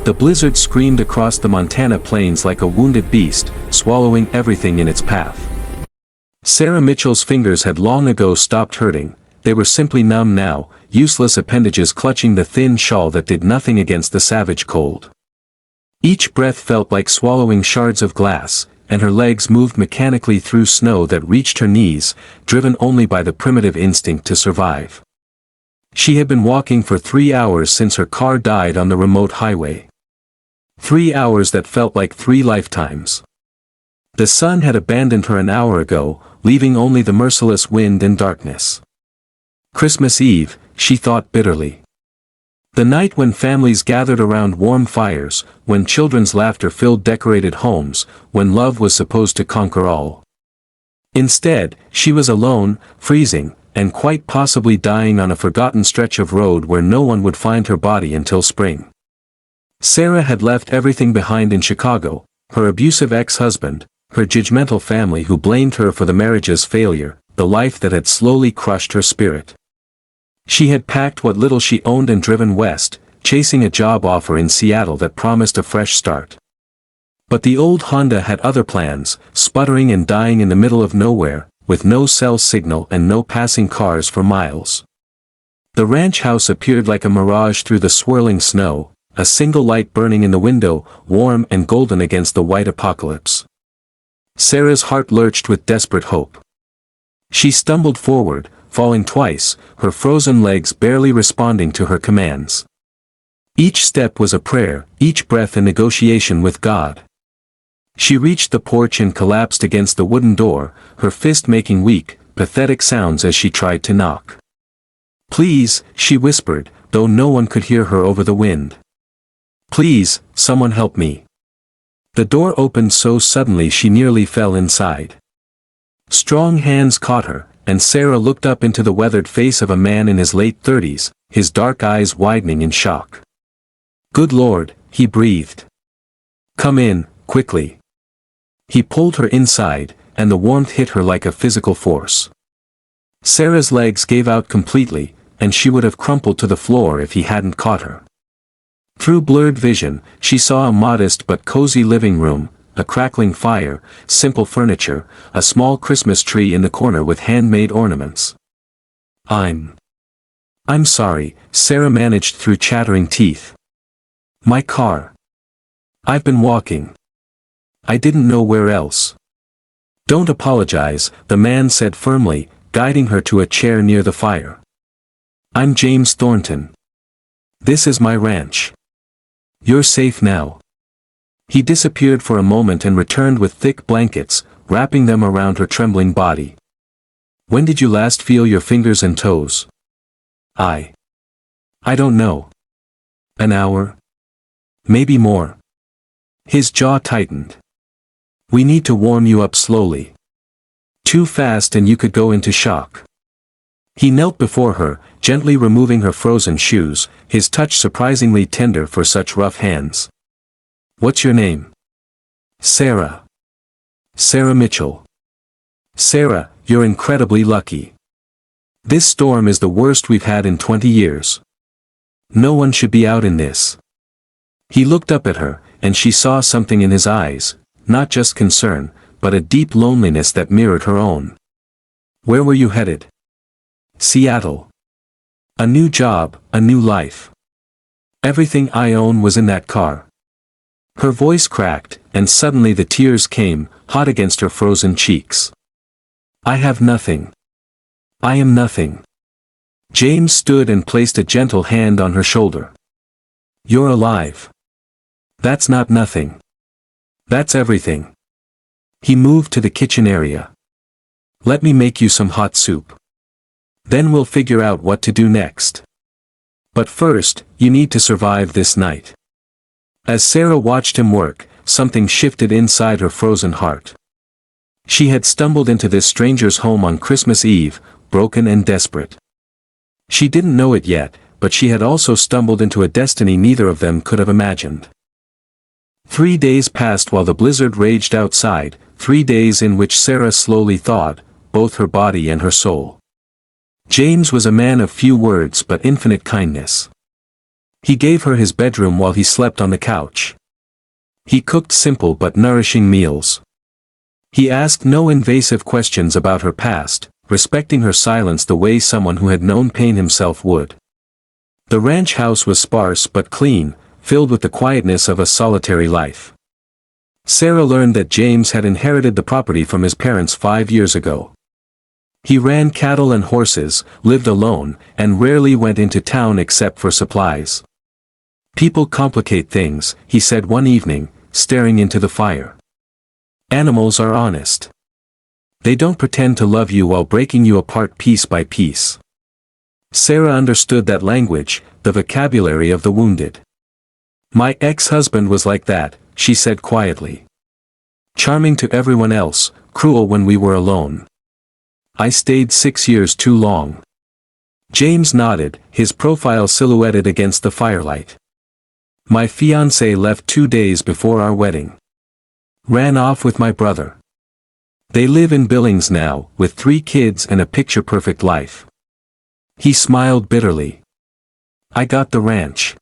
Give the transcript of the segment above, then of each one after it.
The blizzard screamed across the Montana plains like a wounded beast, swallowing everything in its path. Sarah Mitchell's fingers had long ago stopped hurting, they were simply numb now, useless appendages clutching the thin shawl that did nothing against the savage cold. Each breath felt like swallowing shards of glass, and her legs moved mechanically through snow that reached her knees, driven only by the primitive instinct to survive. She had been walking for 3 hours since her car died on the remote highway. 3 hours that felt like 3 lifetimes. The sun had abandoned her an hour ago, leaving only the merciless wind and darkness. Christmas Eve, she thought bitterly. The night when families gathered around warm fires, when children's laughter filled decorated homes, when love was supposed to conquer all. Instead, she was alone, freezing, and quite possibly dying on a forgotten stretch of road where no one would find her body until spring. Sarah had left everything behind in Chicago, her abusive ex-husband, her judgmental family who blamed her for the marriage's failure, the life that had slowly crushed her spirit. She had packed what little she owned and driven west, chasing a job offer in Seattle that promised a fresh start. But the old Honda had other plans, sputtering and dying in the middle of nowhere, with no cell signal and no passing cars for miles. The ranch house appeared like a mirage through the swirling snow, a single light burning in the window, warm and golden against the white apocalypse. Sarah's heart lurched with desperate hope. She stumbled forward, falling twice, her frozen legs barely responding to her commands. Each step was a prayer, each breath a negotiation with God. She reached the porch and collapsed against the wooden door, her fist making weak, pathetic sounds as she tried to knock. "Please," she whispered, though no one could hear her over the wind. "Please, someone help me." The door opened so suddenly she nearly fell inside. Strong hands caught her, and Sarah looked up into the weathered face of a man in his late 30s, his dark eyes widening in shock. "Good Lord," he breathed. "Come in, quickly." He pulled her inside, and the warmth hit her like a physical force. Sarah's legs gave out completely, and she would have crumpled to the floor if he hadn't caught her. Through blurred vision, she saw a modest but cozy living room, a crackling fire, simple furniture, a small Christmas tree in the corner with handmade ornaments. I'm sorry," Sarah managed through chattering teeth. "My car. I've been walking. I didn't know where else." "Don't apologize," the man said firmly, guiding her to a chair near the fire. "I'm James Thornton. This is my ranch. You're safe now." He disappeared for a moment and returned with thick blankets, wrapping them around her trembling body. "When did you last feel your fingers and toes?" I don't know. An hour? Maybe more." His jaw tightened. "We need to warm you up slowly. Too fast and you could go into shock." He knelt before her, gently removing her frozen shoes, his touch surprisingly tender for such rough hands. "What's your name?" "Sarah. Sarah Mitchell." "Sarah, you're incredibly lucky. This storm is the worst we've had in 20 years. No one should be out in this." He looked up at her, and she saw something in his eyes, not just concern, but a deep loneliness that mirrored her own. "Where were you headed?" "Seattle. A new job, a new life. Everything I own was in that car." Her voice cracked, and suddenly the tears came, hot against her frozen cheeks. "I have nothing. I am nothing." James stood and placed a gentle hand on her shoulder. "You're alive. That's not nothing. That's everything." He moved to the kitchen area. "Let me make you some hot soup. Then we'll figure out what to do next. But first, you need to survive this night." As Sarah watched him work, something shifted inside her frozen heart. She had stumbled into this stranger's home on Christmas Eve, broken and desperate. She didn't know it yet, but she had also stumbled into a destiny neither of them could have imagined. 3 days passed while the blizzard raged outside, 3 days in which Sarah slowly thawed, both her body and her soul. James was a man of few words but infinite kindness. He gave her his bedroom while he slept on the couch. He cooked simple but nourishing meals. He asked no invasive questions about her past, respecting her silence the way someone who had known pain himself would. The ranch house was sparse but clean, filled with the quietness of a solitary life. Sarah learned that James had inherited the property from his parents 5 years ago. He ran cattle and horses, lived alone, and rarely went into town except for supplies. "People complicate things," he said one evening, staring into the fire. "Animals are honest. They don't pretend to love you while breaking you apart piece by piece." Sarah understood that language, the vocabulary of the wounded. "My ex-husband was like that," she said quietly. "Charming to everyone else, cruel when we were alone. I stayed 6 years too long." James nodded, his profile silhouetted against the firelight. "My fiancé left 2 days before our wedding. Ran off with my brother. They live in Billings now, with 3 kids and a picture-perfect life." He smiled bitterly. "I got the ranch.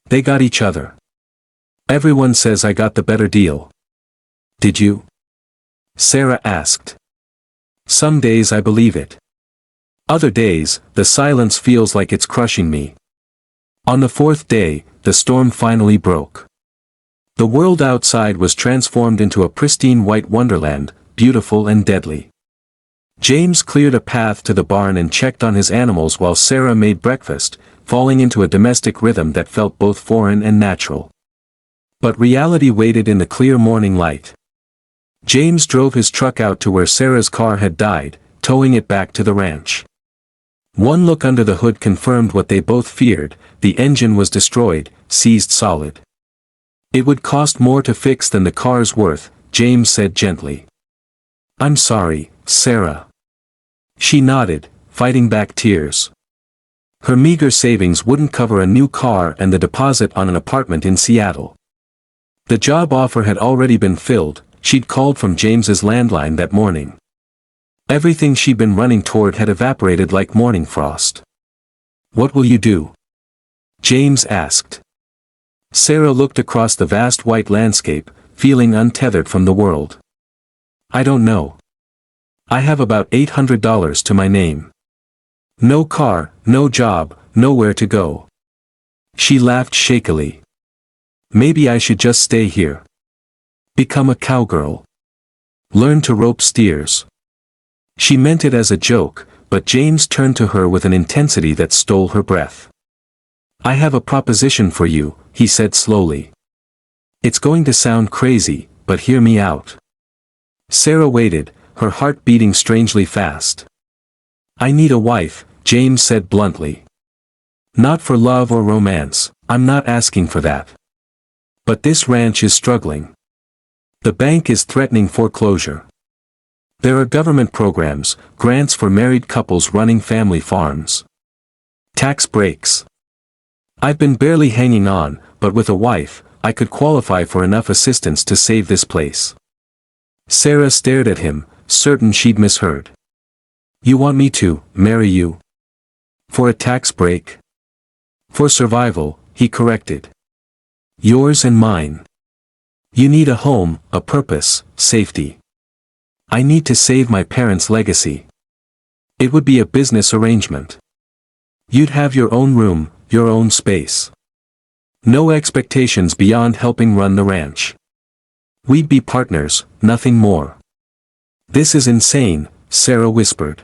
They got each other. Everyone says I got the better deal." "Did you?" Sarah asked. "Some days I believe it. Other days, the silence feels like it's crushing me." On the 4th day, the storm finally broke. The world outside was transformed into a pristine white wonderland, beautiful and deadly. James cleared a path to the barn and checked on his animals while Sarah made breakfast, falling into a domestic rhythm that felt both foreign and natural. But reality waited in the clear morning light. James drove his truck out to where Sarah's car had died, towing it back to the ranch. One look under the hood confirmed what they both feared: the engine was destroyed, seized solid. "It would cost more to fix than the car's worth," James said gently. "I'm sorry, Sarah." She nodded, fighting back tears. Her meager savings wouldn't cover a new car and the deposit on an apartment in Seattle. The job offer had already been filled. She'd called from James's landline that morning. Everything she'd been running toward had evaporated like morning frost. "What will you do?" James asked. Sarah looked across the vast white landscape, feeling untethered from the world. "I don't know. I have about $800 to my name. No car, no job, nowhere to go." She laughed shakily. "Maybe I should just stay here. Become a cowgirl. Learn to rope steers." She meant it as a joke, but James turned to her with an intensity that stole her breath. "I have a proposition for you," he said slowly. "It's going to sound crazy, but hear me out." Sarah waited, her heart beating strangely fast. "I need a wife," James said bluntly. "Not for love or romance, I'm not asking for that. But this ranch is struggling. The bank is threatening foreclosure. There are government programs, grants for married couples running family farms. Tax breaks. I've been barely hanging on, but with a wife, I could qualify for enough assistance to save this place." Sarah stared at him, certain she'd misheard. "You want me to marry you? For a tax break?" "For survival," he corrected. "Yours and mine. You need a home, a purpose, safety. I need to save my parents' legacy. It would be a business arrangement. You'd have your own room, your own space. No expectations beyond helping run the ranch. We'd be partners, nothing more." "This is insane," Sarah whispered.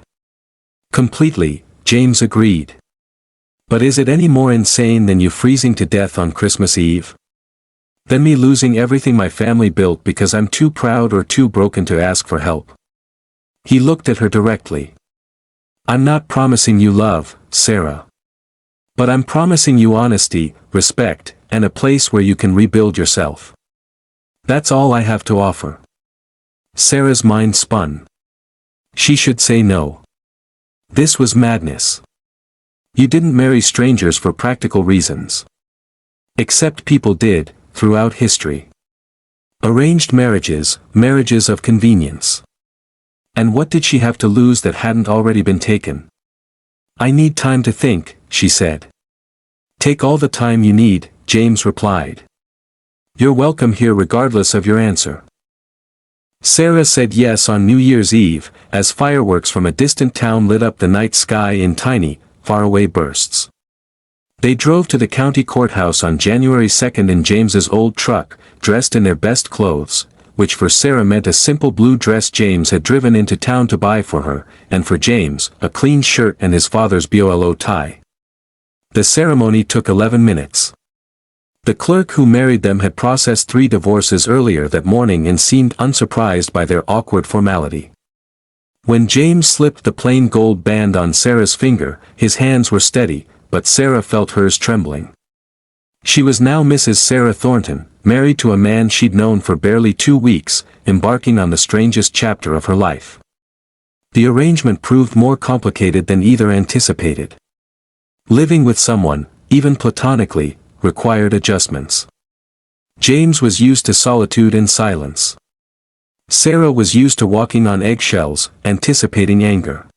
"Completely," James agreed. "But is it any more insane than you freezing to death on Christmas Eve? Than me losing everything my family built because I'm too proud or too broken to ask for help?" He looked at her directly. "I'm not promising you love, Sarah. But I'm promising you honesty, respect, and a place where you can rebuild yourself. That's all I have to offer." Sarah's mind spun. She should say no. This was madness. You didn't marry strangers for practical reasons. Except people did, throughout history. Arranged marriages, marriages of convenience. And what did she have to lose that hadn't already been taken? "I need time to think," she said. Take all the time you need, James replied. You're welcome here regardless of your answer. Sarah said yes on New Year's Eve, as fireworks from a distant town lit up the night sky in tiny, faraway bursts. They drove to the county courthouse on January 2nd in James's old truck, dressed in their best clothes, which for Sarah meant a simple blue dress James had driven into town to buy for her, and for James, a clean shirt and his father's BOLO tie. The ceremony took 11 minutes. The clerk who married them had processed 3 divorces earlier that morning and seemed unsurprised by their awkward formality. When James slipped the plain gold band on Sarah's finger, his hands were steady, but Sarah felt hers trembling. She was now Mrs. Sarah Thornton, married to a man she'd known for barely 2 weeks, embarking on the strangest chapter of her life. The arrangement proved more complicated than either anticipated. Living with someone, even platonically, required adjustments. James was used to solitude and silence. Sarah was used to walking on eggshells, anticipating anger.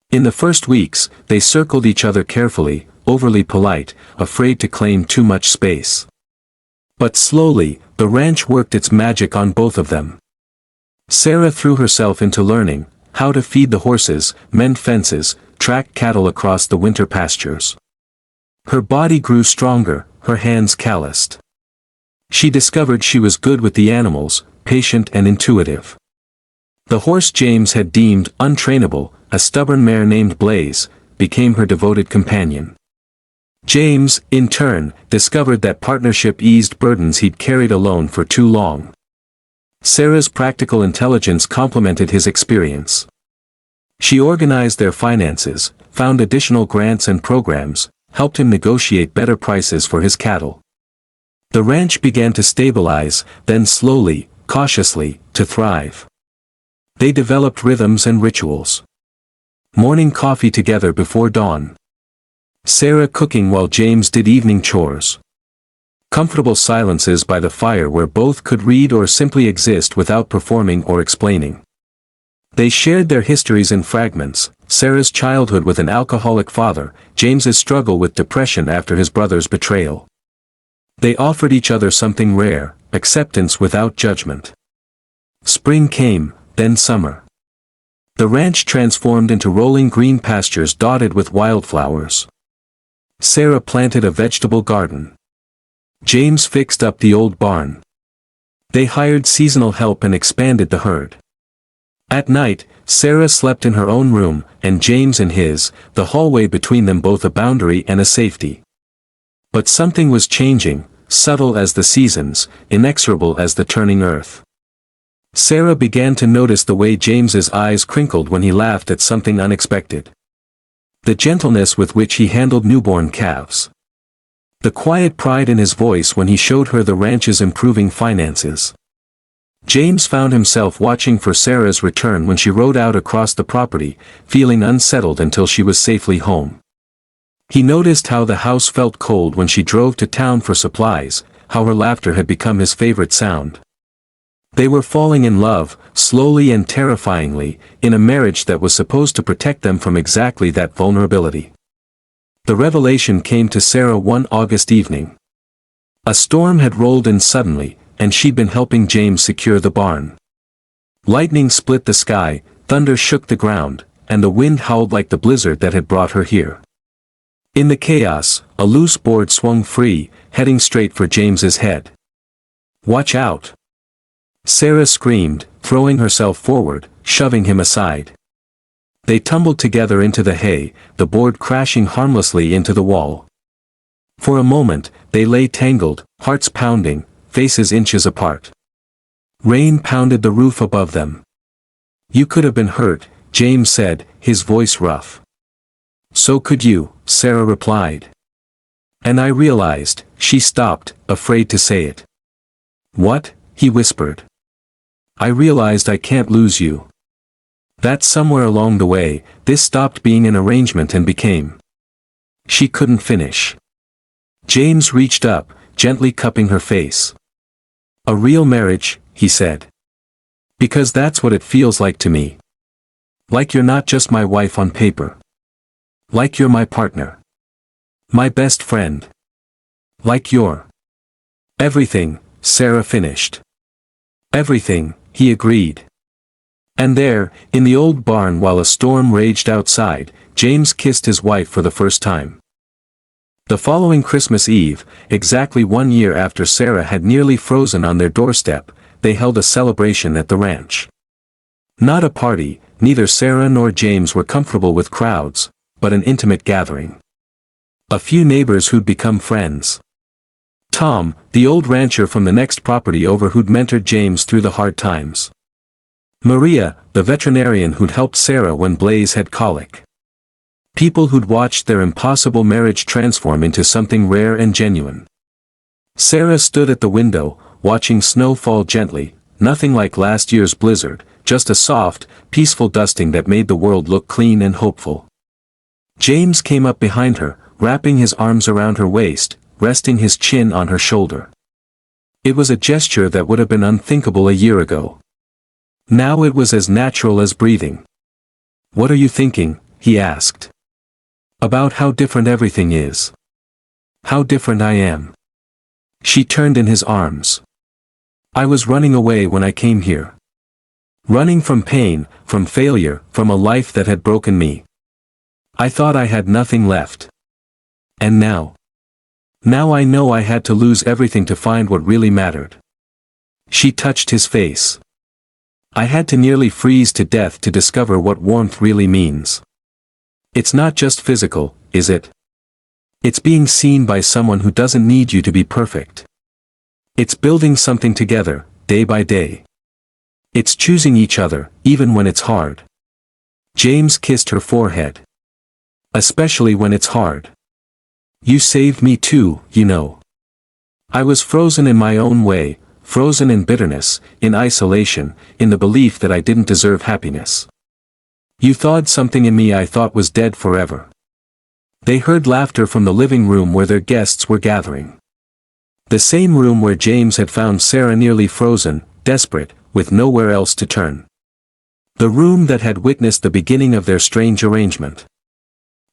In the first weeks, they circled each other carefully, overly polite, afraid to claim too much space. But slowly, the ranch worked its magic on both of them. Sarah threw herself into learning how to feed the horses, mend fences, track cattle across the winter pastures. Her body grew stronger, her hands calloused. She discovered she was good with the animals, patient and intuitive. The horse James had deemed untrainable, a stubborn mare named Blaze, became her devoted companion. James, in turn, discovered that partnership eased burdens he'd carried alone for too long. Sarah's practical intelligence complemented his experience. She organized their finances, found additional grants and programs, helped him negotiate better prices for his cattle. The ranch began to stabilize, then slowly, cautiously, to thrive. They developed rhythms and rituals. Morning coffee together before dawn. Sarah cooking while James did evening chores. Comfortable silences by the fire where both could read or simply exist without performing or explaining. They shared their histories in fragments, Sarah's childhood with an alcoholic father, James's struggle with depression after his brother's betrayal. They offered each other something rare, acceptance without judgment. Spring came, then summer. The ranch transformed into rolling green pastures dotted with wildflowers. Sarah planted a vegetable garden. James fixed up the old barn. They hired seasonal help and expanded the herd. At night, Sarah slept in her own room, and James in his, the hallway between them both a boundary and a safety. But something was changing, subtle as the seasons, inexorable as the turning earth. Sarah began to notice the way James's eyes crinkled when he laughed at something unexpected. The gentleness with which he handled newborn calves. The quiet pride in his voice when he showed her the ranch's improving finances. James found himself watching for Sarah's return when she rode out across the property, feeling unsettled until she was safely home. He noticed how the house felt cold when she drove to town for supplies, how her laughter had become his favorite sound. They were falling in love, slowly and terrifyingly, in a marriage that was supposed to protect them from exactly that vulnerability. The revelation came to Sarah one August evening. A storm had rolled in suddenly, and she'd been helping James secure the barn. Lightning split the sky, thunder shook the ground, and the wind howled like the blizzard that had brought her here. In the chaos, a loose board swung free, heading straight for James's head. "Watch out!" Sarah screamed, throwing herself forward, shoving him aside. They tumbled together into the hay, the board crashing harmlessly into the wall. For a moment, they lay tangled, hearts pounding, faces inches apart. Rain pounded the roof above them. "You could have been hurt," James said, his voice rough. "So could you," Sarah replied. "And I realized," she stopped, afraid to say it. "What?" he whispered. "I realized I can't lose you. That somewhere along the way, this stopped being an arrangement and became." She couldn't finish. James reached up, gently cupping her face. "A real marriage," he said. "Because that's what it feels like to me. Like you're not just my wife on paper. Like you're my partner. My best friend. Like your everything, Sarah finished. Everything, he agreed. And there, in the old barn while a storm raged outside, James kissed his wife for the first time. The following Christmas Eve, exactly 1 year after Sarah had nearly frozen on their doorstep, they held a celebration at the ranch. Not a party, neither Sarah nor James were comfortable with crowds, but an intimate gathering. A few neighbors who'd become friends. Tom, the old rancher from the next property over who'd mentored James through the hard times. Maria, the veterinarian who'd helped Sarah when Blaze had colic. People who'd watched their impossible marriage transform into something rare and genuine. Sarah stood at the window, watching snow fall gently, nothing like last year's blizzard, just a soft, peaceful dusting that made the world look clean and hopeful. James came up behind her, wrapping his arms around her waist, resting his chin on her shoulder. It was a gesture that would have been unthinkable a year ago. Now it was as natural as breathing. "What are you thinking?" he asked. "About how different everything is. How different I am." She turned in his arms. "I was running away when I came here. Running from pain, from failure, from a life that had broken me. I thought I had nothing left. And now I know I had to lose everything to find what really mattered." She touched his face. "I had to nearly freeze to death to discover what warmth really means. It's not just physical, is it? It's being seen by someone who doesn't need you to be perfect. It's building something together, day by day. It's choosing each other, even when it's hard." James kissed her forehead. "Especially when it's hard. You saved me too, you know. I was frozen in my own way, frozen in bitterness, in isolation, in the belief that I didn't deserve happiness. You thawed something in me I thought was dead forever." They heard laughter from the living room where their guests were gathering. The same room where James had found Sarah nearly frozen, desperate, with nowhere else to turn. The room that had witnessed the beginning of their strange arrangement.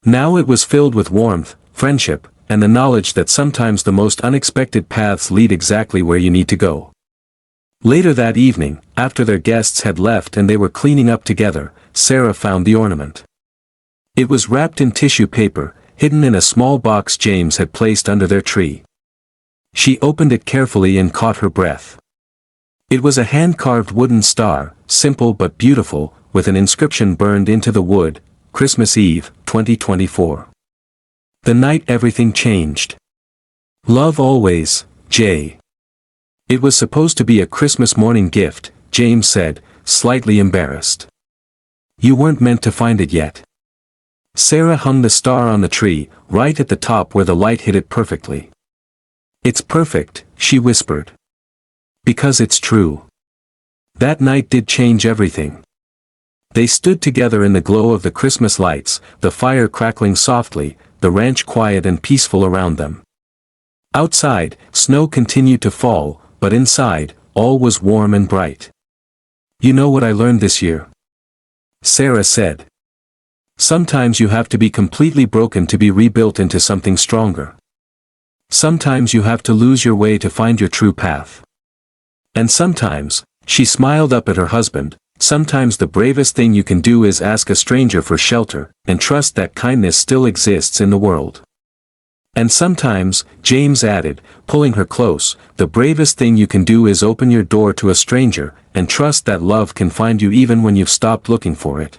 Now it was filled with warmth, friendship, and the knowledge that sometimes the most unexpected paths lead exactly where you need to go. Later that evening, after their guests had left and they were cleaning up together, Sarah found the ornament. It was wrapped in tissue paper, hidden in a small box James had placed under their tree. She opened it carefully and caught her breath. It was a hand-carved wooden star, simple but beautiful, with an inscription burned into the wood, "Christmas Eve, 2024. The night everything changed. Love always, J." It was supposed to be a Christmas morning gift, James said, slightly embarrassed. "You weren't meant to find it yet." Sarah hung the star on the tree, right at the top where the light hit it perfectly. "It's perfect," she whispered. "Because it's true." That night did change everything. They stood together in the glow of the Christmas lights, the fire crackling softly, the ranch quiet and peaceful around them. Outside, snow continued to fall, but inside, all was warm and bright. "You know what I learned this year?" Sarah said. "Sometimes you have to be completely broken to be rebuilt into something stronger. Sometimes you have to lose your way to find your true path. And sometimes," she smiled up at her husband, "sometimes the bravest thing you can do is ask a stranger for shelter, and trust that kindness still exists in the world. And sometimes," James added, pulling her close, "the bravest thing you can do is open your door to a stranger, and trust that love can find you even when you've stopped looking for it."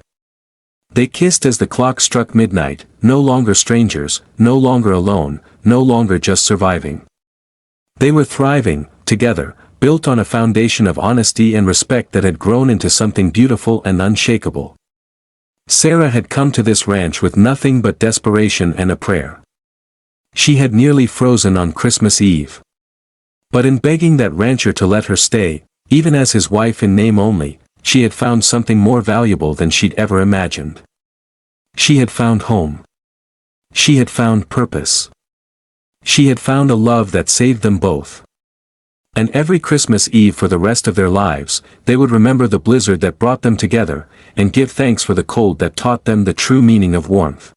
They kissed as the clock struck midnight, no longer strangers, no longer alone, no longer just surviving. They were thriving, together, built on a foundation of honesty and respect that had grown into something beautiful and unshakable. Sarah had come to this ranch with nothing but desperation and a prayer. She had nearly frozen on Christmas Eve. But in begging that rancher to let her stay, even as his wife in name only, she had found something more valuable than she'd ever imagined. She had found home. She had found purpose. She had found a love that saved them both. And every Christmas Eve for the rest of their lives, they would remember the blizzard that brought them together, and give thanks for the cold that taught them the true meaning of warmth.